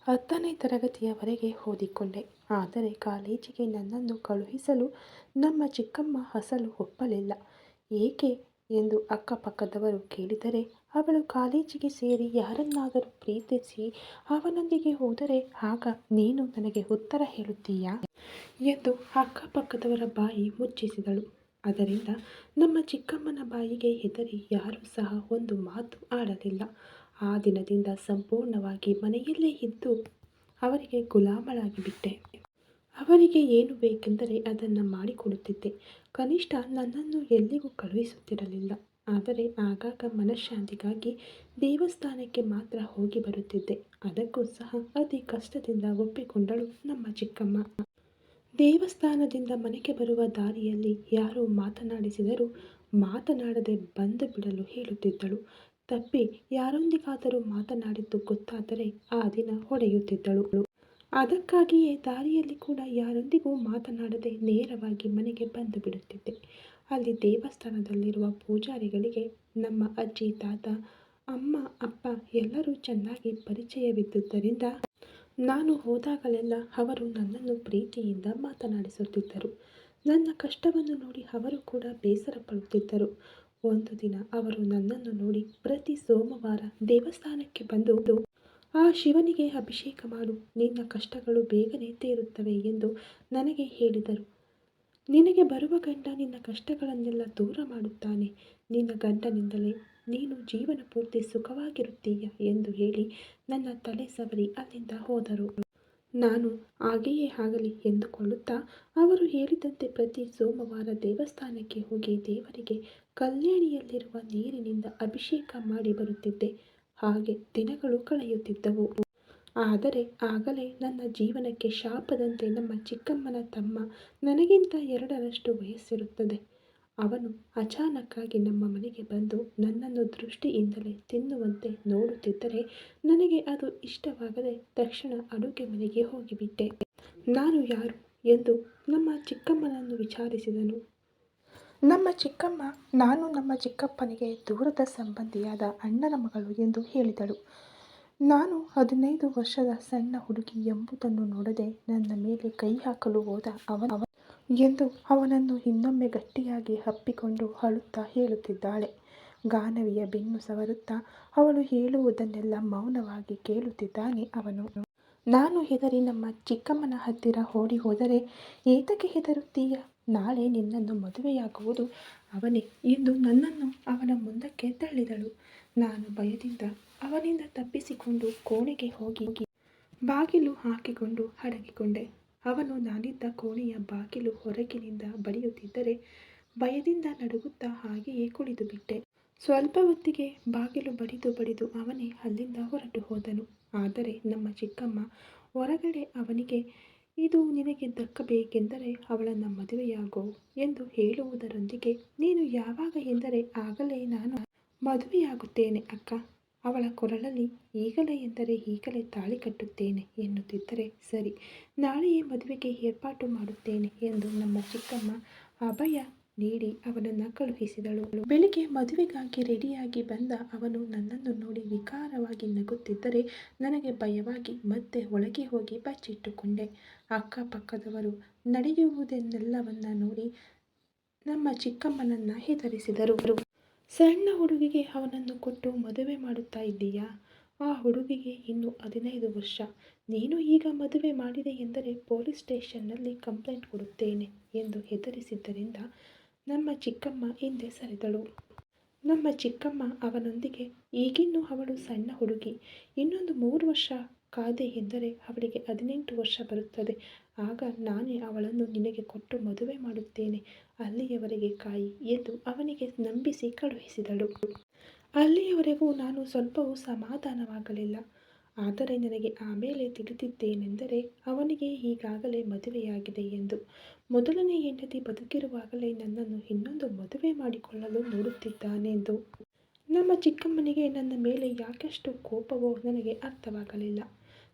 10ನೇ ತರಗತಿಯವರೆಗೆ ಓದಿಕೊಂಡೆ. ಆದರೆ ಕಾಲೇಜಿಗೆ ನನ್ನನ್ನು ಕಳುಹಿಸಲು ನಮ್ಮ ಚಿಕ್ಕಮ್ಮ ಅಸಲು ಒಪ್ಪಲಿಲ್ಲ. ಏಕೆ ಎಂದು ಅಕ್ಕಪಕ್ಕದವರು ಕೇಳಿದರೆ, ಅವಳು ಕಾಲೇಜಿಗೆ ಸೇರಿ ಯಾರನ್ನಾದರೂ ಪ್ರೀತಿಸಿ ಅವನೊಂದಿಗೆ ಹೋದರೆ ಆಗ ನೀನು ನನಗೆ ಉತ್ತರ ಹೇಳುತ್ತೀಯಾ ಎಂದು ಅಕ್ಕಪಕ್ಕದವರ ಬಾಯಿ ಮುಚ್ಚಿಸಿದಳು. ಅದರಿಂದ ನಮ್ಮ ಚಿಕ್ಕಮ್ಮನ ಬಾಯಿಗೆ ಹೆದರಿ ಯಾರೂ ಸಹ ಒಂದು ಮಾತು ಆಡಲಿಲ್ಲ. ಆ ದಿನದಿಂದ ಸಂಪೂರ್ಣವಾಗಿ ಮನೆಯಲ್ಲೇ ಇದ್ದು ಅವರಿಗೆ ಗುಲಾಮಳಾಗಿ ಬಿಟ್ಟೆ. ಅವರಿಗೆ ಏನು ಬೇಕೆಂದರೆ ಅದನ್ನು ಮಾಡಿಕೊಡುತ್ತಿದ್ದೆ. ಕನಿಷ್ಠ ನನ್ನನ್ನು ಎಲ್ಲಿಗೂ ಕಳುಹಿಸುತ್ತಿರಲಿಲ್ಲ. ಆದರೆ ಆಗಾಗ ಮನಃಶಾಂತಿಗಾಗಿ ದೇವಸ್ಥಾನಕ್ಕೆ ಮಾತ್ರ ಹೋಗಿ ಬರುತ್ತಿದ್ದೆ. ಅದಕ್ಕೂ ಸಹ ಅತಿ ಕಷ್ಟದಿಂದ ಒಪ್ಪಿಕೊಂಡಳು ನಮ್ಮ ಚಿಕ್ಕಮ್ಮ. ದೇವಸ್ಥಾನದಿಂದ ಮನೆಗೆ ಬರುವ ದಾರಿಯಲ್ಲಿ ಯಾರೋ ಮಾತನಾಡಿಸಿದರೂ ಮಾತನಾಡದೆ ಬಂದು ಬಿಡಲು ಹೇಳುತ್ತಿದ್ದಳು. ತಪ್ಪಿ ಯಾರೊಂದಿಗಾದರೂ ಮಾತನಾಡಿದ್ದು ಗೊತ್ತಾದರೆ ಆ ದಿನ ಹೊಡೆಯುತ್ತಿದ್ದಳು. ಅದಕ್ಕಾಗಿಯೇ ದಾರಿಯಲ್ಲಿ ಕೂಡ ಯಾರೊಂದಿಗೂ ಮಾತನಾಡದೆ ನೇರವಾಗಿ ಮನೆಗೆ ಬಂದು ಬಿಡುತ್ತಿದ್ದೆ. ಅಲ್ಲಿ ದೇವಸ್ಥಾನದಲ್ಲಿರುವ ಪೂಜಾರಿಗಳಿಗೆ ನಮ್ಮ ಅಜ್ಜಿ, ತಾತ, ಅಮ್ಮ, ಅಪ್ಪ ಎಲ್ಲರೂ ಚೆನ್ನಾಗಿ ಪರಿಚಯವಿದ್ದುದರಿಂದ ನಾನು ಹೋದಾಗಲೆಲ್ಲ ಅವರು ನನ್ನನ್ನು ಪ್ರೀತಿಯಿಂದ ಮಾತನಾಡಿಸುತ್ತಿದ್ದರು. ನನ್ನ ಕಷ್ಟವನ್ನು ನೋಡಿ ಅವರು ಕೂಡ ಬೇಸರ ಪಡುತ್ತಿದ್ದರು. ಒಂದು ದಿನ ಅವರು ನನ್ನನ್ನು ನೋಡಿ ಪ್ರತಿ ಸೋಮವಾರ ದೇವಸ್ಥಾನಕ್ಕೆ ಬಂದು ಆ ಶಿವನಿಗೆ ಅಭಿಷೇಕ ಮಾಡು, ನಿನ್ನ ಕಷ್ಟಗಳು ಬೇಗನೆ ತೀರುತ್ತವೆ ಎಂದು ನನಗೆ ಹೇಳಿದರು. ನಿನಗೆ ಬರುವ ಗಂಡ ನಿನ್ನ ಕಷ್ಟಗಳನ್ನೆಲ್ಲ ದೂರ ಮಾಡುತ್ತಾನೆ. ನಿನ್ನ ಗಂಡನಿಂದಲೇ ನೀನು ಜೀವನ ಪೂರ್ತಿ ಸುಖವಾಗಿರುತ್ತೀಯ ಎಂದು ಹೇಳಿ ನನ್ನ ತಲೆ ಸವರಿ ಅಲ್ಲಿಂದ ಹೋದರು. ನಾನು ಹಾಗೆಯೇ ಆಗಲಿ ಎಂದುಕೊಳ್ಳುತ್ತಾ ಅವರು ಹೇಳಿದಂತೆ ಪ್ರತಿ ಸೋಮವಾರ ದೇವಸ್ಥಾನಕ್ಕೆ ಹೋಗಿ ದೇವರಿಗೆ ಕಲ್ಯಾಣಿಯಲ್ಲಿರುವ ನೀರಿನಿಂದ ಅಭಿಷೇಕ ಮಾಡಿ ಬರುತ್ತಿದ್ದೆ. ಹಾಗೆ ದಿನಗಳು ಕಳೆಯುತ್ತಿದ್ದವು. ಆದರೆ ಆಗಲೇ ನನ್ನ ಜೀವನಕ್ಕೆ ಶಾಪದಂತೆ ನಮ್ಮ ಚಿಕ್ಕಮ್ಮನ ತಮ್ಮ, ನನಗಿಂತ 2ರಷ್ಟು ವಯಸ್ಸಿರುತ್ತದೆ, ಅವನು ಅಚಾನಕ್ಕಾಗಿ ನಮ್ಮ ಮನೆಗೆ ಬಂದು ನನ್ನನ್ನು ದೃಷ್ಟಿಯಿಂದಲೇ ತಿನ್ನುವಂತೆ ನೋಡುತ್ತಿದ್ದರೆ ನನಗೆ ಅದು ಇಷ್ಟವಾಗದೆ ತಕ್ಷಣ ಅಡುಗೆ ಮನೆಗೆ ಹೋಗಿಬಿಟ್ಟೆ. ನಾನು ಯಾರು ಎಂದು ನಮ್ಮ ಚಿಕ್ಕಮ್ಮನನ್ನು ವಿಚಾರಿಸಿದನು. ನಮ್ಮ ಚಿಕ್ಕಮ್ಮ ನಾನು ನಮ್ಮ ಚಿಕ್ಕಪ್ಪನಿಗೆ ದೂರದ ಸಂಬಂಧಿಯಾದ ಅಣ್ಣನ ಮಗಳು ಎಂದು ಹೇಳಿದಳು. ನಾನು 15 ವರ್ಷದ ಸಣ್ಣ ಹುಡುಗಿ ಎಂಬುದನ್ನು ನೋಡದೆ ನನ್ನ ಮೇಲೆ ಕೈ ಹಾಕಲು ಹೋದ ಅವನ ಎಂದು ಅವನನ್ನು ಇನ್ನೊಮ್ಮೆ ಗಟ್ಟಿಯಾಗಿ ಅಪ್ಪಿಕೊಂಡು ಅಳುತ್ತಾ ಹೇಳುತ್ತಿದ್ದಾಳೆ. ಗಾನವಿಯ ಬೆನ್ನು ಸವರುತ್ತಾ ಅವಳು ಹೇಳುವುದನ್ನೆಲ್ಲ ಮೌನವಾಗಿ ಕೇಳುತ್ತಿದ್ದಾನೆ ಅವನು. ನಾನು ಹೆದರಿ ನಮ್ಮ ಚಿಕ್ಕಮ್ಮನ ಹತ್ತಿರ ಓಡಿ ಹೋದರೆ, ಏತಕ್ಕೆ ಹೆದರುತ್ತೀಯ, ನಾಳೆ ನಿನ್ನನ್ನು ಮದುವೆಯಾಗುವುದು ಅವನೇ ಎಂದು ನನ್ನನ್ನು ಅವನ ಮುಂದಕ್ಕೆ ತಳ್ಳಿದಳು. ನಾನು ಭಯದಿಂದ ಅವನಿಂದ ತಪ್ಪಿಸಿಕೊಂಡು ಕೋಣೆಗೆ ಹೋಗಿ ಬಾಗಿಲು ಹಾಕಿಕೊಂಡು ಅಡಗಿಕೊಂಡೆ. ಅವನು ನಾನಿದ್ದ ಕೋಣೆಯ ಬಾಗಿಲು ಹೊರಗಿನಿಂದ ಬಡಿಯುತ್ತಿದ್ದರೆ ಭಯದಿಂದ ನಡುಗುತ್ತಾ ಹಾಗೆಯೇ ಕುಳಿತು ಬಿಟ್ಟೆ. ಸ್ವಲ್ಪ ಹೊತ್ತಿಗೆ ಬಾಗಿಲು ಬಡಿದು ಅವನೇ ಅಲ್ಲಿಂದ ಹೊರಟು ಹೋದನು. ಆದರೆ ನಮ್ಮ ಚಿಕ್ಕಮ್ಮ ಹೊರಗಡೆ ಅವನಿಗೆ, ಇದು ನಿನಗೆ ದಕ್ಕಬೇಕೆಂದರೆ ಅವಳನ್ನು ಮದುವೆಯಾಗೋ ಎಂದು ಹೇಳುವುದರೊಂದಿಗೆ, ನೀನು ಯಾವಾಗ ಎಂದರೆ ಆಗಲೇ ನಾನು ಮದುವೆಯಾಗುತ್ತೇನೆ ಅಕ್ಕ, ಅವಳ ಕೊರಳಲ್ಲಿ ಈಗಲೇ ಎಂದರೆ ಈಗಲೇ ತಾಳಿ ಕಟ್ಟುತ್ತೇನೆ ಎನ್ನುತ್ತಿದ್ದರೆ, ಸರಿ ನಾಳೆಯೇ ಮದುವೆಗೆ ಏರ್ಪಾಟು ಮಾಡುತ್ತೇನೆ ಎಂದು ನಮ್ಮ ಚಿಕ್ಕಮ್ಮ ಅಭಯ ನೀಡಿ ಅವನನ್ನು ಕಳುಹಿಸಿದಳು. ಬೆಳಿಗ್ಗೆ ಮದುವೆಗಾಗಿ ರೆಡಿಯಾಗಿ ಬಂದ ಅವನು ನನ್ನನ್ನು ನೋಡಿ ವಿಕಾರವಾಗಿ ನಗುತ್ತಿದ್ದರೆ ನನಗೆ ಭಯವಾಗಿ ಮತ್ತೆ ಒಳಗೆ ಹೋಗಿ ಬಚ್ಚಿಟ್ಟುಕೊಂಡೆ. ಅಕ್ಕಪಕ್ಕದವರು ನಡೆಯುವುದನ್ನೆಲ್ಲವನ್ನ ನೋಡಿ ನಮ್ಮ ಚಿಕ್ಕಮ್ಮನನ್ನು ಹೆದರಿಸಿದರು. ಸಣ್ಣ ಹುಡುಗಿಗೆ ಅವನನ್ನು ಕೊಟ್ಟು ಮದುವೆ ಮಾಡುತ್ತಾ ಇದ್ದೀಯಾ? ಆ ಹುಡುಗಿಗೆ ಇನ್ನು 15 ವರ್ಷ. ನೀನು ಈಗ ಮದುವೆ ಮಾಡಿದೆ ಎಂದರೆ ಪೊಲೀಸ್ ಸ್ಟೇಷನ್ನಲ್ಲಿ ಕಂಪ್ಲೇಂಟ್ ಕೊಡುತ್ತೇನೆ ಎಂದು ಹೆದರಿಸಿದ್ದರಿಂದ ನಮ್ಮ ಚಿಕ್ಕಮ್ಮ ಹಿಂದೆ ಸರಿದಳು. ನಮ್ಮ ಚಿಕ್ಕಮ್ಮ ಅವನೊಂದಿಗೆ, ಈಗಿನ್ನೂ ಅವಳು ಸಣ್ಣ ಹುಡುಗಿ, ಇನ್ನೊಂದು 3 ವರ್ಷ ಕಾದೆ ಎಂದರೆ ಅವಳಿಗೆ 18 ವರ್ಷ ಬರುತ್ತದೆ. ಆಗ ನಾನೇ ಅವಳನ್ನು ನಿನಗೆ ಕೊಟ್ಟು ಮದುವೆ ಮಾಡುತ್ತೇನೆ, ಅಲ್ಲಿಯವರೆಗೆ ಕಾಯಿ ಎಂದು ಅವನಿಗೆ ನಂಬಿಸಿ ಕಳುಹಿಸಿದಳು. ಅಲ್ಲಿಯವರೆಗೂ ನಾನು ಸ್ವಲ್ಪವೂ ಸಮಾಧಾನವಾಗಲಿಲ್ಲ. ಆದರೆ ನನಗೆ ಆಮೇಲೆ ತಿಳಿದಿದ್ದೇನೆಂದರೆ ಅವನಿಗೆ ಈಗಾಗಲೇ ಮದುವೆಯಾಗಿದೆ ಎಂದು. ಮೊದಲನೇ ಹೆಂಡತಿ ಬದುಕಿರುವಾಗಲೇ ನನ್ನನ್ನು ಇನ್ನೊಂದು ಮದುವೆ ಮಾಡಿಕೊಳ್ಳಲು ನೋಡುತ್ತಿದ್ದಾನೆಂದು. ನಮ್ಮ ಚಿಕ್ಕಮ್ಮನಿಗೆ ನನ್ನ ಮೇಲೆ ಯಾಕಷ್ಟು ಕೋಪವೋ ನನಗೆ ಅರ್ಥವಾಗಲಿಲ್ಲ.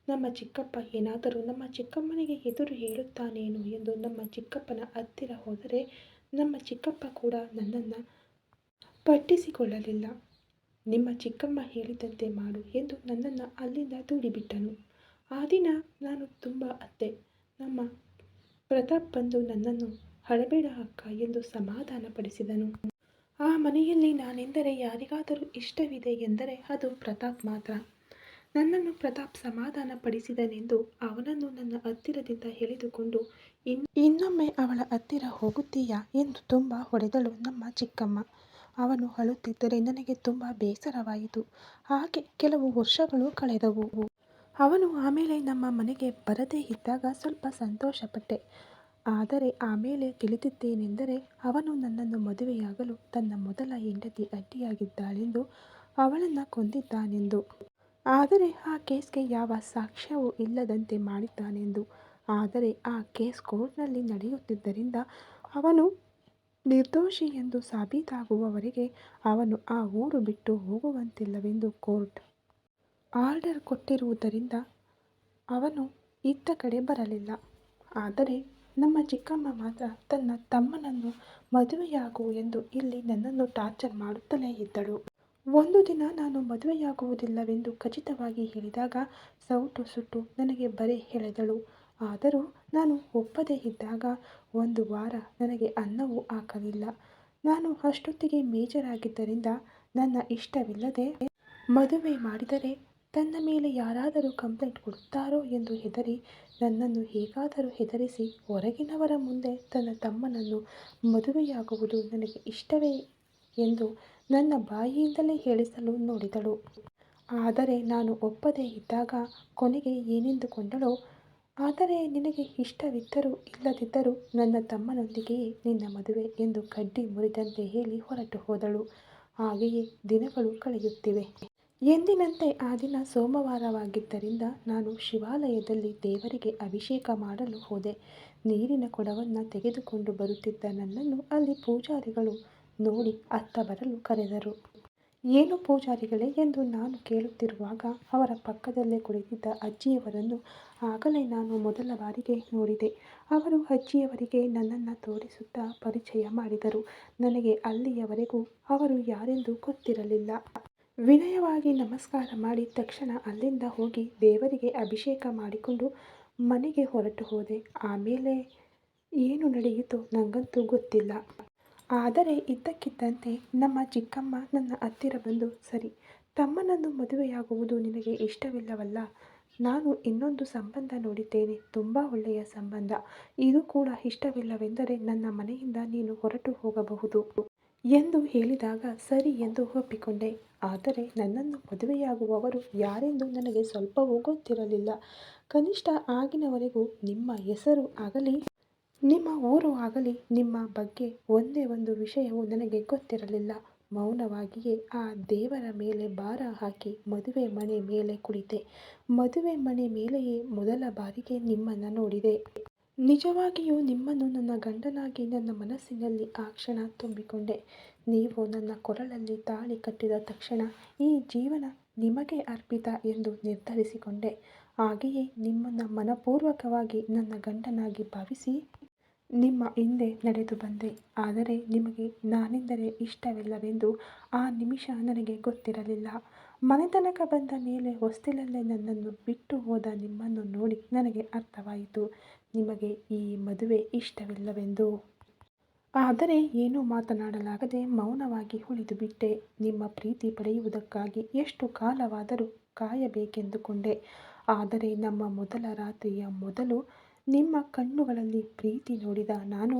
ನಮ್ಮ ಚಿಕ್ಕಪ್ಪ ಏನಾದರೂ ನಮ್ಮ ಚಿಕ್ಕಮ್ಮನಿಗೆ ಎದುರು ಹೇಳುತ್ತಾನೇನೋ ಎಂದು ನಮ್ಮ ಚಿಕ್ಕಪ್ಪನ ಹತ್ತಿರ ಹೋದರೆ ನಮ್ಮ ಚಿಕ್ಕಪ್ಪ ಕೂಡ ನನ್ನನ್ನು ಪಟ್ಟಿಸಿಕೊಳ್ಳಲಿಲ್ಲ. ನಿಮ್ಮ ಚಿಕ್ಕಮ್ಮ ಹೇಳಿದಂತೆ ಮಾಡು ಎಂದು ನನ್ನನ್ನು ಅಲ್ಲಿಂದ ದೂಡಿಬಿಟ್ಟನು. ಆ ದಿನ ನಾನು ತುಂಬ ಅತ್ತೆ. ನಮ್ಮ ಪ್ರತಾಪ್ ಬಂದು ನನ್ನನ್ನು ಅಳಬೇಡ ಅಕ್ಕ ಎಂದು ಸಮಾಧಾನಪಡಿಸಿದನು. ಆ ಮನೆಯಲ್ಲಿ ನಾನೆಂದರೆ ಯಾರಿಗಾದರೂ ಇಷ್ಟವಿದೆ ಎಂದರೆ ಅದು ಪ್ರತಾಪ್ ಮಾತ್ರ. ನನ್ನನ್ನು ಪ್ರತಾಪ್ ಸಮಾಧಾನಪಡಿಸಿದನೆಂದು ಅವನನ್ನು ನನ್ನ ಹತ್ತಿರದಿಂದ ಎಳೆದುಕೊಂಡು ಇನ್ನೊಮ್ಮೆ ಅವಳ ಹತ್ತಿರ ಹೋಗುತ್ತೀಯಾ ಎಂದು ತುಂಬ ಹೊಡೆದಳು ನಮ್ಮ ಚಿಕ್ಕಮ್ಮ. ಅವನು ಅಳುತ್ತಿದ್ದರೆ ನನಗೆ ತುಂಬ ಬೇಸರವಾಯಿತು. ಹಾಗೆ ಕೆಲವು ವರ್ಷಗಳು ಕಳೆದವು. ಅವನು ಆಮೇಲೆ ನಮ್ಮ ಮನೆಗೆ ಬರದೇ ಇದ್ದಾಗ ಸ್ವಲ್ಪ ಸಂತೋಷಪಟ್ಟೆ. ಆದರೆ ಆಮೇಲೆ ತಿಳಿದಿದ್ದೇನೆಂದರೆ ಅವನು ನನ್ನನ್ನು ಮದುವೆಯಾಗಲು ತನ್ನ ಮೊದಲ ಹೆಂಡತಿ ಅಡ್ಡಿಯಾಗಿದ್ದಾಳೆಂದು ಅವಳನ್ನು ಕೊಂದಿದ್ದಾನೆಂದು. ಆದರೆ ಆ ಕೇಸ್ಗೆ ಯಾವ ಸಾಕ್ಷ್ಯವೂ ಇಲ್ಲದಂತೆ ಮಾಡಿದ್ದಾನೆಂದು. ಆದರೆ ಆ ಕೇಸ್ ಕೋರ್ಟ್ನಲ್ಲಿ ನಡೆಯುತ್ತಿದ್ದರಿಂದ ಅವನು ನಿರ್ದೋಷಿ ಎಂದು ಸಾಬೀತಾಗುವವರೆಗೆ ಅವನು ಆ ಊರು ಬಿಟ್ಟು ಹೋಗುವಂತಿಲ್ಲವೆಂದು ಕೋರ್ಟ್ ಆರ್ಡರ್ ಕೊಟ್ಟಿರುವುದರಿಂದ ಅವನು ಇದ್ದ ಕಡೆ ಬರಲಿಲ್ಲ. ಆದರೆ ನಮ್ಮ ಚಿಕ್ಕಮ್ಮ ಮಾತ್ರ ತನ್ನ ತಮ್ಮನನ್ನು ಮದುವೆಯಾಗು ಎಂದು ಇಲ್ಲಿ ನನ್ನನ್ನು ಟಾರ್ಚರ್ ಮಾಡುತ್ತಲೇ ಇದ್ದಳು. ಒಂದು ದಿನ ನಾನು ಮದುವೆಯಾಗುವುದಿಲ್ಲವೆಂದು ಖಚಿತವಾಗಿ ಹೇಳಿದಾಗ ಸೌಟು ಸುಟ್ಟು ನನಗೆ ಬರೆ ಎಳೆದಳು. ಆದರೂ ನಾನು ಒಪ್ಪದೇ ಇದ್ದಾಗ 1 ವಾರ ನನಗೆ ಅನ್ನವೂ ಹಾಕಲಿಲ್ಲ. ನಾನು ಅಷ್ಟೊತ್ತಿಗೆ ಮೇಜರ್ ಆಗಿದ್ದರಿಂದ ನನ್ನ ಇಷ್ಟವಿಲ್ಲದೆ ಮದುವೆ ಮಾಡಿದರೆ ತನ್ನ ಮೇಲೆ ಯಾರಾದರೂ ಕಂಪ್ಲೇಂಟ್ ಕೊಡುತ್ತಾರೋ ಎಂದು ಹೆದರಿ ನನ್ನನ್ನು ಹೇಗಾದರೂ ಹೆದರಿಸಿ ಹೊರಗಿನವರ ಮುಂದೆ ತನ್ನ ತಮ್ಮನನ್ನು ಮದುವೆಯಾಗುವುದು ನನಗೆ ಇಷ್ಟವೇ ಎಂದು ನನ್ನ ಬಾಯಿಯಿಂದಲೇ ಹೇಳಿಸಲು ನೋಡಿದಳು. ಆದರೆ ನಾನು ಒಪ್ಪದೇ ಇದ್ದಾಗ ಕೊನೆಗೆ ಏನೆಂದುಕೊಂಡಳೋ, ಆದರೆ ನಿನಗೆ ಇಷ್ಟವಿದ್ದರೂ ಇಲ್ಲದಿದ್ದರೂ ನನ್ನ ತಮ್ಮನೊಂದಿಗೆಯೇ ನಿನ್ನ ಮದುವೆ ಎಂದು ಕಡ್ಡಿ ಮುರಿದಂತೆ ಹೇಳಿ ಹೊರಟು ಹೋದಳು. ಹಾಗೆಯೇ ದಿನಗಳು ಕಳೆಯುತ್ತಿವೆ. ಎಂದಿನಂತೆ ಆ ದಿನ ಸೋಮವಾರವಾಗಿದ್ದರಿಂದ ನಾನು ಶಿವಾಲಯದಲ್ಲಿ ದೇವರಿಗೆ ಅಭಿಷೇಕ ಮಾಡಲು ಹೋದೆ. ನೀರಿನ ಕೊಡವನ್ನು ತೆಗೆದುಕೊಂಡು ಬರುತ್ತಿದ್ದ ನನ್ನನ್ನು ಅಲ್ಲಿ ಪೂಜಾರಿಗಳು ನೋಡಿ ಅತ್ತ ಬರಲು ಕರೆದರು. ಏನು ಪೂಜಾರಿಗಳೇ ಎಂದು ನಾನು ಕೇಳುತ್ತಿರುವಾಗ ಅವರ ಪಕ್ಕದಲ್ಲೇ ಕುಳಿತಿದ್ದ ಅಜ್ಜಿಯವರನ್ನು ಆಗಲೇ ನಾನು ಮೊದಲ ಬಾರಿಗೆ ನೋಡಿದೆ. ಅವರು ಅಜ್ಜಿಯವರಿಗೆ ನನ್ನನ್ನು ತೋರಿಸುತ್ತಾ ಪರಿಚಯ ಮಾಡಿದರು. ನನಗೆ ಅಲ್ಲಿಯವರೆಗೂ ಅವರು ಯಾರೆಂದು ಗೊತ್ತಿರಲಿಲ್ಲ. ವಿನಯವಾಗಿ ನಮಸ್ಕಾರ ಮಾಡಿ ತಕ್ಷಣ ಅಲ್ಲಿಂದ ಹೋಗಿ ದೇವರಿಗೆ ಅಭಿಷೇಕ ಮಾಡಿಕೊಂಡು ಮನೆಗೆ ಹೊರಟು ಹೋದೆ. ಆಮೇಲೆ ಏನು ನಡೆಯಿತೋ ನನಗಂತೂ ಗೊತ್ತಿಲ್ಲ. ಆದರೆ ಇದ್ದಕ್ಕಿದ್ದಂತೆ ನಮ್ಮ ಚಿಕ್ಕಮ್ಮ ನನ್ನ ಹತ್ತಿರ ಬಂದು, ಸರಿ, ತಮ್ಮನನ್ನು ಮದುವೆಯಾಗುವುದು ನಿನಗೆ ಇಷ್ಟವಿಲ್ಲವಲ್ಲ, ನಾನು ಇನ್ನೊಂದು ಸಂಬಂಧ ನೋಡಿದ್ದೇನೆ, ತುಂಬ ಒಳ್ಳೆಯ ಸಂಬಂಧ. ಇದು ಕೂಡ ಇಷ್ಟವಿಲ್ಲವೆಂದರೆ ನನ್ನ ಮನೆಯಿಂದ ನೀನು ಹೊರಟು ಹೋಗಬಹುದು ಎಂದು ಹೇಳಿದಾಗ ಸರಿ ಎಂದು ಒಪ್ಪಿಕೊಂಡೆ. ಆದರೆ ನನ್ನನ್ನು ಮದುವೆಯಾಗುವವರು ಯಾರೆಂದು ನನಗೆ ಸ್ವಲ್ಪವೂ ಗೊತ್ತಿರಲಿಲ್ಲ. ಕನಿಷ್ಠ ಆಗಿನವರೆಗೂ ನಿಮ್ಮ ಹೆಸರು ಆಗಲಿ ನಿಮ್ಮ ಊರು ಆಗಲಿ ನಿಮ್ಮ ಬಗ್ಗೆ ಒಂದೇ ಒಂದು ವಿಷಯವೂ ನನಗೆ ಗೊತ್ತಿರಲಿಲ್ಲ. ಮೌನವಾಗಿಯೇ ಆ ದೇವರ ಮೇಲೆ ಭಾರ ಹಾಕಿ ಮದುವೆ ಮನೆ ಮೇಲೆ ಕುಳಿತೆ. ಮದುವೆ ಮನೆ ಮೇಲೆಯೇ ಮೊದಲ ಬಾರಿಗೆ ನಿಮ್ಮನ್ನು ನೋಡಿದೆ. ನಿಜವಾಗಿಯೂ ನಿಮ್ಮನ್ನು ನನ್ನ ಗಂಡನಾಗಿ ನನ್ನ ಮನಸ್ಸಿನಲ್ಲಿ ಆ ಕ್ಷಣ ತುಂಬಿಕೊಂಡೆ. ನೀವು ನನ್ನ ಕೊರಳಲ್ಲಿ ತಾಳಿ ಕಟ್ಟಿದ ತಕ್ಷಣ ಈ ಜೀವನ ನಿಮಗೆ ಅರ್ಪಿತ ಎಂದು ನಿರ್ಧರಿಸಿಕೊಂಡೆ. ಹಾಗೆಯೇ ನಿಮ್ಮನ್ನು ಮನಪೂರ್ವಕವಾಗಿ ನನ್ನ ಗಂಡನಾಗಿ ಭಾವಿಸಿ ನಿಮ್ಮ ಹಿಂದೆ ನಡೆದು ಬಂದೆ. ಆದರೆ ನಿಮಗೆ ನಾನೆಂದರೆ ಇಷ್ಟವಿಲ್ಲವೆಂದು ಆ ನಿಮಿಷ ನನಗೆ ಗೊತ್ತಿರಲಿಲ್ಲ. ಮನೆತನಕ ಬಂದ ಮೇಲೆ ಹೊಸ್ತಿಲಲ್ಲೇ ನನ್ನನ್ನು ಬಿಟ್ಟು ಹೋದ ನಿಮ್ಮನ್ನು ನೋಡಿ ನನಗೆ ಅರ್ಥವಾಯಿತು, ನಿಮಗೆ ಈ ಮದುವೆ ಇಷ್ಟವಿಲ್ಲವೆಂದು. ಆದರೆ ಏನೂ ಮಾತನಾಡಲಾಗದೆ ಮೌನವಾಗಿ ಉಳಿದುಬಿಟ್ಟೆ. ನಿಮ್ಮ ಪ್ರೀತಿ ಪಡೆಯುವುದಕ್ಕಾಗಿ ಎಷ್ಟು ಕಾಲವಾದರೂ ಕಾಯಬೇಕೆಂದುಕೊಂಡೆ. ಆದರೆ ನಮ್ಮ ಮೊದಲ ರಾತ್ರಿಯ ಮೊದಲು ನಿಮ್ಮ ಕಣ್ಣುಗಳಲ್ಲಿ ಪ್ರೀತಿ ನೋಡಿದ ನಾನು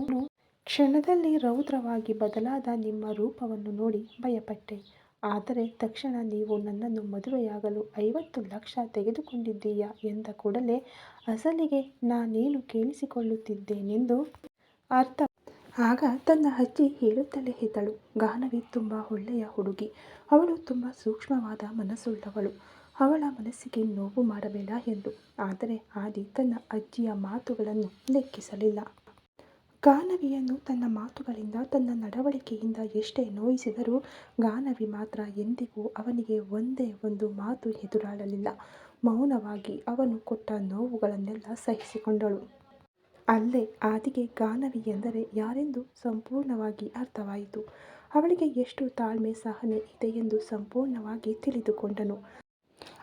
ಕ್ಷಣದಲ್ಲಿ ರೌದ್ರವಾಗಿ ಬದಲಾದ ನಿಮ್ಮ ರೂಪವನ್ನು ನೋಡಿ ಭಯಪಟ್ಟೆ. ಆದರೆ ತಕ್ಷಣ ನೀವು ನನ್ನನ್ನು ಮದುವೆಯಾಗಲು 50 ಲಕ್ಷ ತೆಗೆದುಕೊಂಡಿದ್ದೀಯಾ ಎಂದ ಕೂಡಲೇ ಅಸಲಿಗೆ ನಾನೇನು ಕೇಳಿಸಿಕೊಳ್ಳುತ್ತಿದ್ದೇನೆಂದು ಅರ್ಥ. ಆಗ ತನ್ನ ಅಜ್ಜಿ ಹೇಳುತ್ತಲೇ ಇದ್ದಳು, ಗಾನವಿ ತುಂಬ ಒಳ್ಳೆಯ ಹುಡುಗಿ. ಅವಳು ತುಂಬ ಸೂಕ್ಷ್ಮವಾದ ಮನಸ್ಸುಳ್ಳವಳು. ಅವಳ ಮನಸ್ಸಿಗೆ ನೋವು ಮಾಡಬೇಡ ಎಂದು. ಆದರೆ ಆದಿ ತನ್ನ ಅಜ್ಜಿಯ ಮಾತುಗಳನ್ನು ಲೆಕ್ಕಿಸಲಿಲ್ಲ. ಗಾನವಿಯನ್ನು ತನ್ನ ಮಾತುಗಳಿಂದ ತನ್ನ ನಡವಳಿಕೆಯಿಂದ ಎಷ್ಟೇ ನೋಯಿಸಿದರೂ ಗಾನವಿ ಮಾತ್ರ ಎಂದಿಗೂ ಅವನಿಗೆ ಒಂದೇ ಒಂದು ಮಾತು ಎದುರಾಡಲಿಲ್ಲ. ಮೌನವಾಗಿ ಅವನು ಕೊಟ್ಟ ನೋವುಗಳನ್ನೆಲ್ಲ ಸಹಿಸಿಕೊಂಡಳು. ಅಲ್ಲೇ ಆದಿಗೆ ಗಾನವಿ ಎಂದರೆ ಯಾರೆಂದು ಸಂಪೂರ್ಣವಾಗಿ ಅರ್ಥವಾಯಿತು. ಅವಳಿಗೆ ಎಷ್ಟು ತಾಳ್ಮೆ ಸಹನೆ ಇದೆಯೆಂದು ಸಂಪೂರ್ಣವಾಗಿ ತಿಳಿದುಕೊಂಡನು.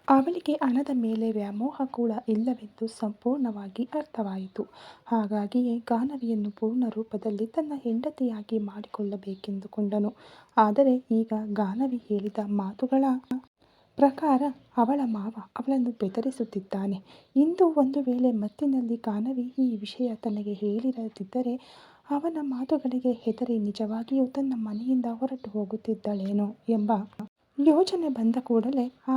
ಅವಳಿಗೆ ಹಣದ ಮೇಲೆ ವ್ಯಾಮೋಹ ಕೂಡ ಇಲ್ಲವೆಂದು ಸಂಪೂರ್ಣವಾಗಿ ಅರ್ಥವಾಯಿತು. ಹಾಗಾಗಿಯೇ ಗಾನವಿಯನ್ನು ಪೂರ್ಣ ರೂಪದಲ್ಲಿ ತನ್ನ ಹೆಂಡತಿಯಾಗಿ ಮಾಡಿಕೊಳ್ಳಬೇಕೆಂದುಕೊಂಡನು. ಆದರೆ ಈಗ ಗಾನವಿ ಹೇಳಿದ ಮಾತುಗಳ ಪ್ರಕಾರ ಅವಳ ಮಾವ ಅವಳನ್ನು ಬೆದರಿಸುತ್ತಿದ್ದಾನೆ. ಇಂದು ಒಂದು ವೇಳೆ ಮತ್ತಿನಲ್ಲಿ ಗಾನವಿ ಈ ವಿಷಯ ತನಗೆ ಹೇಳಿರದಿದ್ದರೆ ಅವನ ಮಾತುಗಳಿಗೆ ಹೆದರಿ ನಿಜವಾಗಿಯೂ ತನ್ನ ಮನೆಯಿಂದ ಹೊರಟು ಹೋಗುತ್ತಿದ್ದಳೇನೋ ಎಂಬ ಯೋಚನೆ ಬಂದ ಕೂಡಲೇ ಆ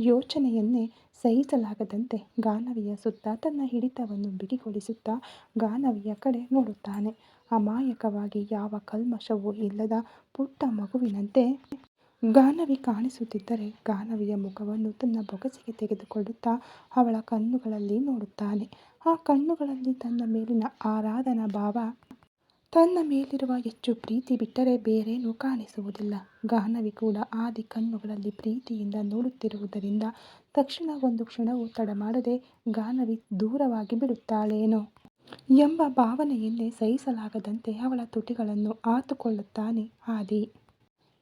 ಯೋಚನೆಯನ್ನೇ ಸಹಿಸಲಾಗದಂತೆ ಗಾನವಿಯ ಸುತ್ತ ತನ್ನ ಹಿಡಿತವನ್ನು ಬಿಗಿಗೊಳಿಸುತ್ತಾ ಗಾನವಿಯ ಕಡೆ ನೋಡುತ್ತಾನೆ. ಅಮಾಯಕವಾಗಿ ಯಾವ ಕಲ್ಮಶವೂ ಇಲ್ಲದ ಪುಟ್ಟ ಮಗುವಿನಂತೆ ಗಾನವಿ ಕಾಣಿಸುತ್ತಿದ್ದರೆ ಗಾನವಿಯ ಮುಖವನ್ನು ತನ್ನ ಬೊಗಸೆಗೆ ತೆಗೆದುಕೊಳ್ಳುತ್ತಾ ಅವಳ ಕಣ್ಣುಗಳಲ್ಲಿ ನೋಡುತ್ತಾನೆ. ಆ ಕಣ್ಣುಗಳಲ್ಲಿ ತನ್ನ ಮೇಲಿನ ಆರಾಧನಾ ಭಾವ, ತನ್ನ ಮೇಲಿರುವ ಹೆಚ್ಚು ಪ್ರೀತಿ ಬಿಟ್ಟರೆ ಬೇರೇನೂ ಕಾಣಿಸುವುದಿಲ್ಲ. ಗಾನವಿ ಕೂಡ ಆದಿ ಕಣ್ಣುಗಳಲ್ಲಿ ಪ್ರೀತಿಯಿಂದ ನೋಡುತ್ತಿರುವುದರಿಂದ ತಕ್ಷಣ ಒಂದು ಕ್ಷಣವೂ ತಡ ಮಾಡದೆ ಗಾನವಿ ದೂರವಾಗಿ ಬಿಡುತ್ತಾಳೇನೋ ಎಂಬ ಭಾವನೆಯನ್ನೇ ಸಹಿಸಲಾಗದಂತೆ ಅವಳ ತುಟಿಗಳನ್ನು ಆತುಕೊಳ್ಳುತ್ತಾನೆ ಆದಿ.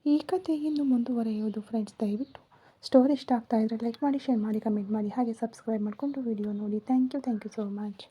ಈ ಕಥೆ ಇನ್ನು ಮುಂದುವರೆಯುವುದು ಫ್ರೆಂಡ್ಸ್. ದಯವಿಟ್ಟು ಸ್ಟೋರಿ ಇಷ್ಟ ಆಗ್ತಾ ಇದ್ದರೆ ಲೈಕ್ ಮಾಡಿ, ಶೇರ್ ಮಾಡಿ, ಕಮೆಂಟ್ ಮಾಡಿ, ಹಾಗೆ ಸಬ್ಸ್ಕ್ರೈಬ್ ಮಾಡಿಕೊಂಡು ವಿಡಿಯೋ ನೋಡಿ. Thank you so much.